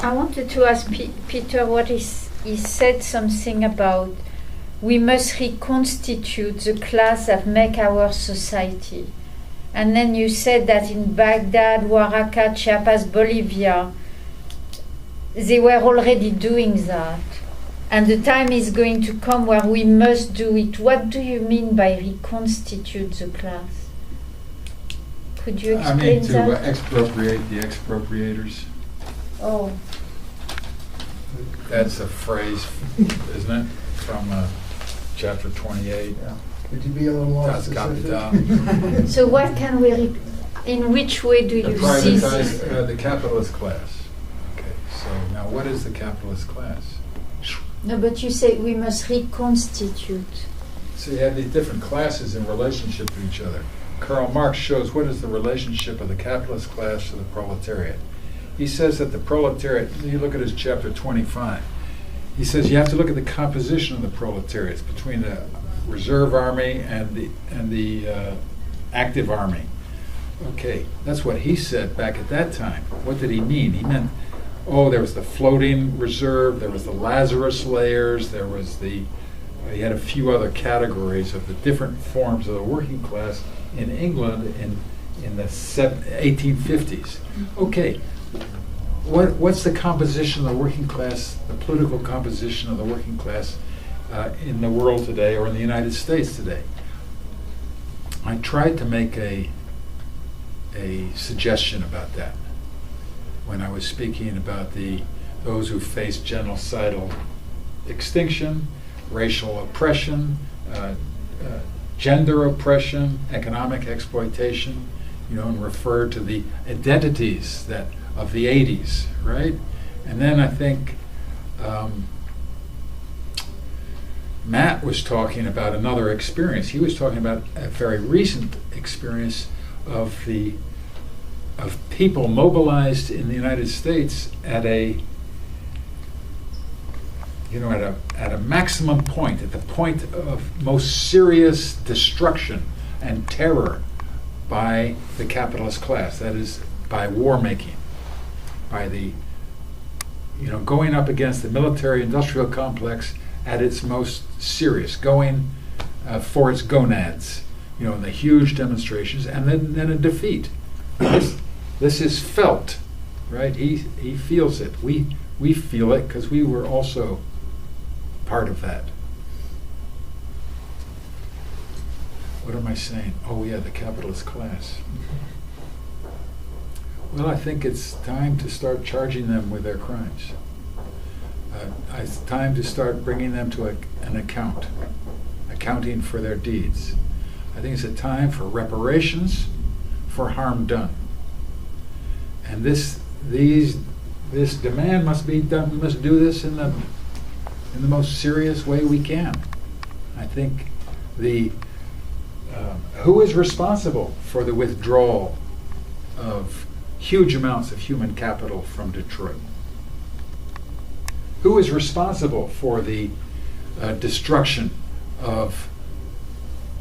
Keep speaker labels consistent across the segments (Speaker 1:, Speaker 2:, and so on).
Speaker 1: I wanted to ask Peter what he said something about we must reconstitute the class that make our society. And then you said that in Baghdad, Oaxaca, Chiapas, Bolivia, they were already doing that. And the time is going to come where we must do it. What do you mean by reconstitute the class? Could you explain that?
Speaker 2: I mean to expropriate the expropriators.
Speaker 1: Oh.
Speaker 2: That's a phrase, isn't it? From chapter 28.
Speaker 3: Yeah. Could you be a little more specific?
Speaker 1: So what can we, in which way do you see this?
Speaker 2: The capitalist class. Okay, so now what is the capitalist class?
Speaker 1: No, but you say we must reconstitute.
Speaker 2: So you have these different classes in relationship to each other. Karl Marx shows what is the relationship of the capitalist class to the proletariat. He says that the proletariat, you look at his chapter 25, he says you have to look at the composition of the proletariats between the reserve army and the active army. Okay, that's what he said back at that time. What did he mean? He meant, there was the floating reserve, there was the Lazarus layers, there was he had a few other categories of the different forms of the working class in England in the 1850s. Okay, what's the composition of the working class, the political composition of the working class in the world today or in the United States today? I tried to make a suggestion about that when I was speaking about those who face genocidal extinction, racial oppression, gender oppression, economic exploitation, and refer to the identities of the 80s, right? And then I think Matt was talking about another experience. He was talking about a very recent experience of people mobilized in the United States at a maximum point, at the point of most serious destruction and terror by the capitalist class. That is, by war making, by the going up against the military-industrial complex at its most serious, going for its gonads, in the huge demonstrations, and then a defeat. This is felt, right? He feels it. We feel it because we were also part of that. What am I saying? Oh yeah, the capitalist class. Well, I think it's time to start charging them with their crimes. It's time to start bringing them to an accounting for their deeds. I think it's a time for reparations for harm done. And this demand must be done. We must do this in the most serious way we can. I think who is responsible for the withdrawal of huge amounts of human capital from Detroit? Who is responsible for the destruction of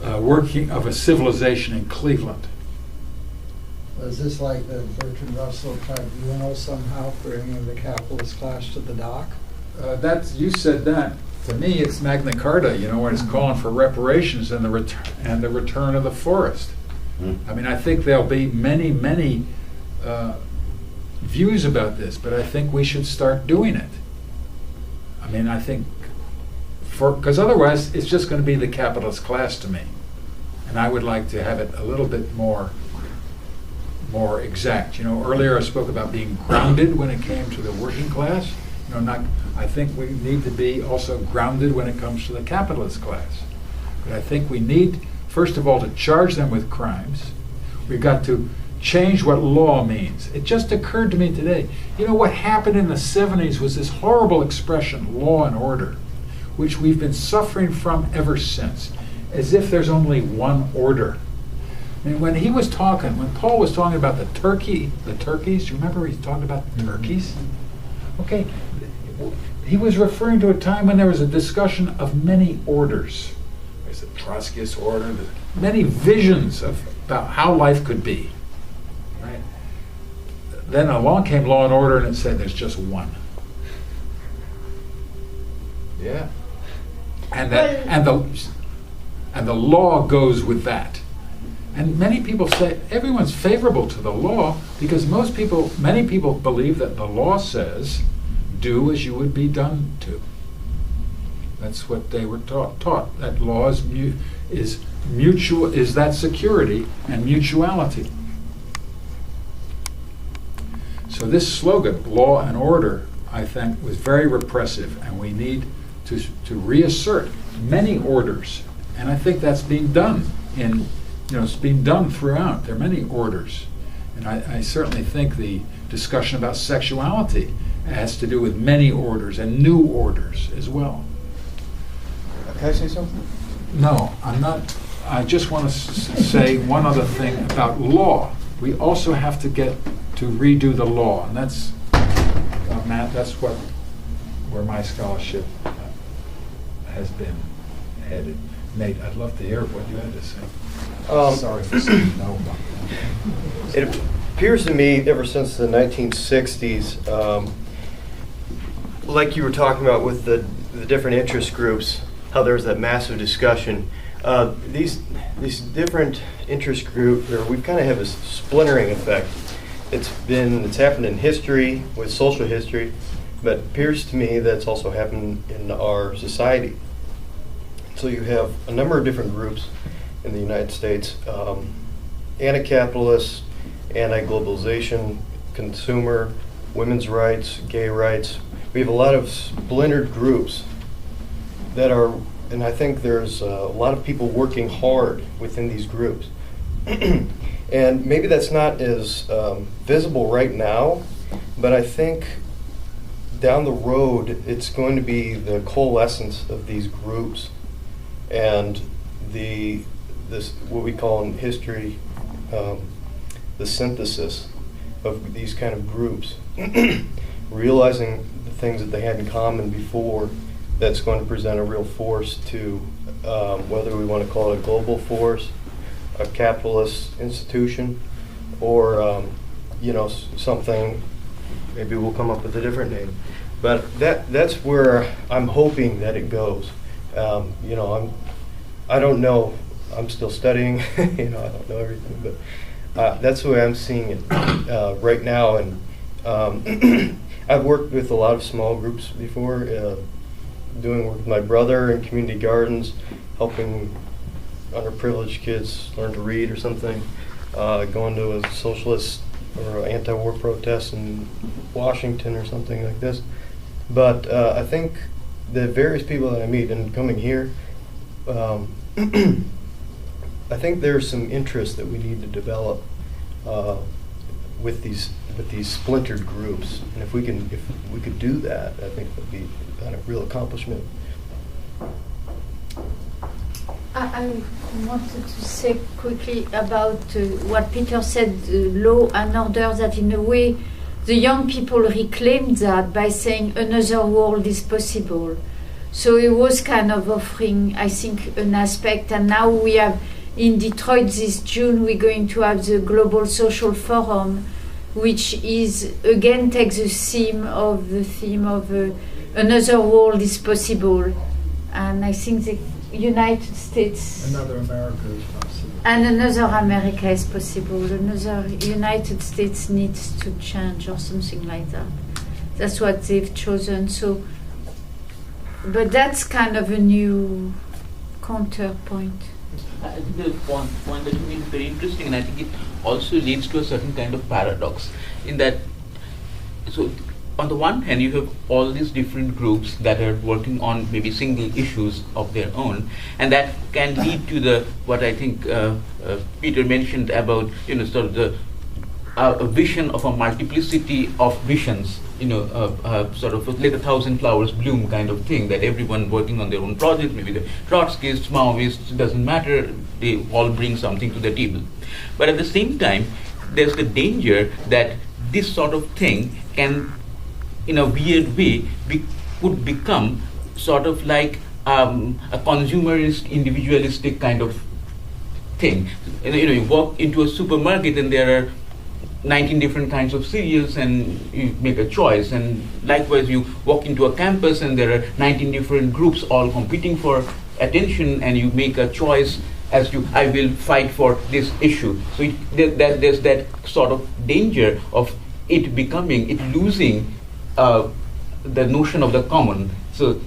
Speaker 2: a civilization in Cleveland?
Speaker 3: Is this like the Bertrand Russell tribunal somehow bringing the capitalist class to the dock?
Speaker 2: You said that. To me, it's Magna Carta, when it's calling for reparations and the return of the forest. I mean, I think there'll be many, many views about this, but I think we should start doing it. I mean, I think because otherwise it's just going to be the capitalist class to me, and I would like to have it a little bit more exact. Earlier I spoke about being grounded when it came to the working class. I think we need to be also grounded when it comes to the capitalist class. But I think we need, first of all, to charge them with crimes. We've got to change what law means. It just occurred to me today, what happened in the 70s was this horrible expression, law and order, which we've been suffering from ever since, as if there's only one order. I mean, when Paul was talking about the turkeys, you remember he talked about turkeys? Okay, he was referring to a time when there was a discussion of many orders. There's the Trotskyist order, there's many visions about how life could be. Right? then along came Law and Order, and it said there's just one. Yeah. And that, and the law goes with that. And many people say everyone's favorable to the law because many people believe that the law says, do as you would be done to. That's what they were taught. That law is mutual, is that security and mutuality. So this slogan, law and order, I think was very repressive, and we need to reassert many orders. And I think that's being done it's being done throughout. There are many orders. And I certainly think the discussion about sexuality has to do with many orders and new orders as well.
Speaker 4: Can I say something?
Speaker 2: No, I'm not. I just want to say one other thing about law. We also have to get to redo the law, and that's, Matt, that's where my scholarship has been headed. Nate, I'd love to hear what you had to say. Sorry for saying no about that.
Speaker 4: It appears to me, ever since the 1960s, like you were talking about with the different interest groups, how there's that massive discussion. These different interest groups, we kind of have a splintering effect. It's happened in history, with social history, but it appears to me that it's also happened in our society. So you have a number of different groups in the United States, anti-capitalist, anti-globalization, consumer, women's rights, gay rights. We have a lot of splintered groups that are, and I think there's a lot of people working hard within these groups. And maybe that's not as visible right now, but I think down the road it's going to be the coalescence of these groups and this what we call in history the synthesis of these kind of groups, realizing the things that they had in common before. That's going to present a real force to whether we want to call it a global force, a capitalist institution, or something. Maybe we'll come up with a different name. But that's where I'm hoping that it goes. I don't know. I'm still studying. I don't know everything, but that's the way I'm seeing it right now. And I've worked with a lot of small groups before. Doing work with my brother in community gardens, helping underprivileged kids learn to read or something, going to a socialist or anti-war protest in Washington or something like this. But I think the various people that I meet and coming here, I think there's some interest that we need to develop with these splintered groups, and if we could do that, I think that'd be a real accomplishment.
Speaker 1: I wanted to say quickly about what Peter said, law and order, that in a way the young people reclaimed that by saying another world is possible. So it was kind of offering, I think, an aspect, and now we have in Detroit this June we're going to have the Global Social Forum, which is again takes the theme of another world is possible, and I think the United States,
Speaker 3: Another America is possible.
Speaker 1: And another America is possible. Another United States needs to change or something like that. That's what they've chosen. So, but that's kind of a new counterpoint.
Speaker 5: I think the point that you made is very interesting, and I think it also leads to a certain kind of paradox in that, so on the one hand you have all these different groups that are working on maybe single issues of their own, and that can lead to the what I think Peter mentioned about sort of the a vision of a multiplicity of visions, sort of let 1,000 flowers bloom kind of thing, that everyone working on their own projects, maybe the Trotskyists, Maoists, doesn't matter, they all bring something to the table. But at the same time, there's the danger that this sort of thing can, in a weird way, could become sort of like a consumerist, individualistic kind of thing. You walk into a supermarket and there are 19 different kinds of cereals and you make a choice, and likewise you walk into a campus and there are 19 different groups all competing for attention, and you make a choice as to I will fight for this issue. So there's that sort of danger of it losing the notion of the common. So